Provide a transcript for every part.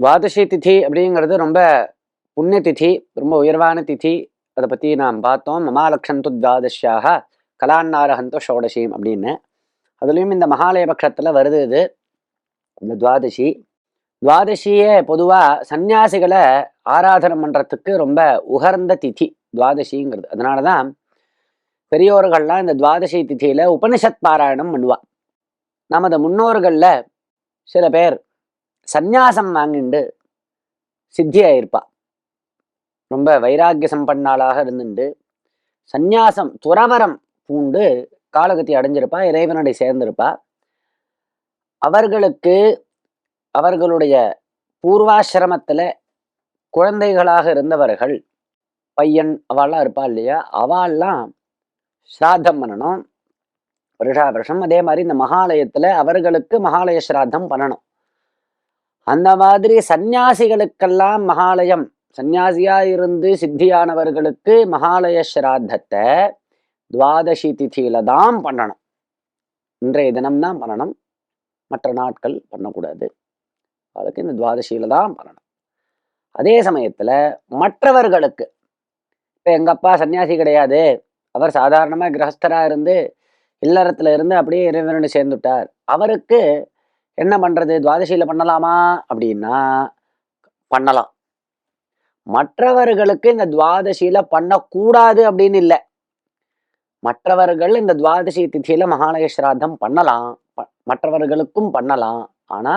துவாதசி திதி அப்படிங்கிறது ரொம்ப புண்ணிய திதி, ரொம்ப உயர்வான திதி. அதை பற்றி நாம் பார்த்தோம். மமாலக்ஷந்து துவாதசியாக கலான்னாரஹந்தோ ஷோடசீம் அப்படின்னு. அதுலேயும் இந்த மகாலயபக்ஷத்தில் வருது இது இந்த துவாதசி. துவாதசியே பொதுவாக சந்நியாசிகளை ஆராதனம் பண்ணுறதுக்கு ரொம்ப உகர்ந்த திதி துவாதசிங்கிறது. அதனால தான் பெரியோர்கள்லாம் இந்த துவாதசி திதியில் உபனிஷத் பாராயணம் பண்ணுவா. நமது முன்னோர்களில் சில பேர் சந்நியாசம் வாங்கிண்டு சித்தியாயிருப்பா. ரொம்ப வைராக்கிய சம்பன்னாளாக இருந்துட்டு சந்நியாசம் துறவரம் பூண்டு காலகத்தி அடைஞ்சிருப்பா, இறைவனடை சேர்ந்திருப்பா. அவர்களுக்கு அவர்களுடைய பூர்வாசிரமத்தில் குழந்தைகளாக இருந்தவர்கள், பையன் அவள்லாம் இருப்பா இல்லையா, அவள்லாம் ஸ்ராத்தம் பண்ணணும் வருஷா வருஷம். அதே மாதிரி இந்த மகாலயத்தில் அவர்களுக்கு மகாலய ஸ்ராத்தம் பண்ணணும். அந்த மாதிரி சந்நியாசிகளுக்கெல்லாம் மகாலயம், சந்நியாசியா இருந்து சித்தியானவர்களுக்கு மகாலய ஸ்ராத்தத்தை துவாதசி திதியில தான் பண்ணணும். இன்றைய தினம்தான் பண்ணணும், மற்ற நாட்கள் பண்ணக்கூடாது. அதுக்கு இந்த துவாதசியில தான் பண்ணணும். அதே சமயத்துல மற்றவர்களுக்கு, இப்ப எங்க அப்பா சன்னியாசி கிடையாது, அவர் சாதாரணமா கிரகஸ்தரா இருந்து இல்லறத்துல இருந்து அப்படியே இறைவனோடு சேர்ந்துட்டார், அவருக்கு என்ன பண்றது, துவாதசியில பண்ணலாமா அப்படின்னா பண்ணலாம். மற்றவர்களுக்கு இந்த துவாதசியில பண்ணக்கூடாது அப்படின்னு இல்லை. மற்றவர்கள் இந்த துவாதசி திதியில மகாலய ஸ்ராத்தம் பண்ணலாம், மற்றவர்களுக்கும் பண்ணலாம். ஆனா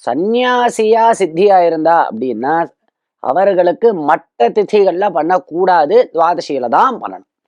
சந்நியாசியா சித்தியா இருந்தா அப்படின்னா அவர்களுக்கு மற்ற திதிகள்ல பண்ணக்கூடாது, துவாதசியில தான் பண்ணணும்.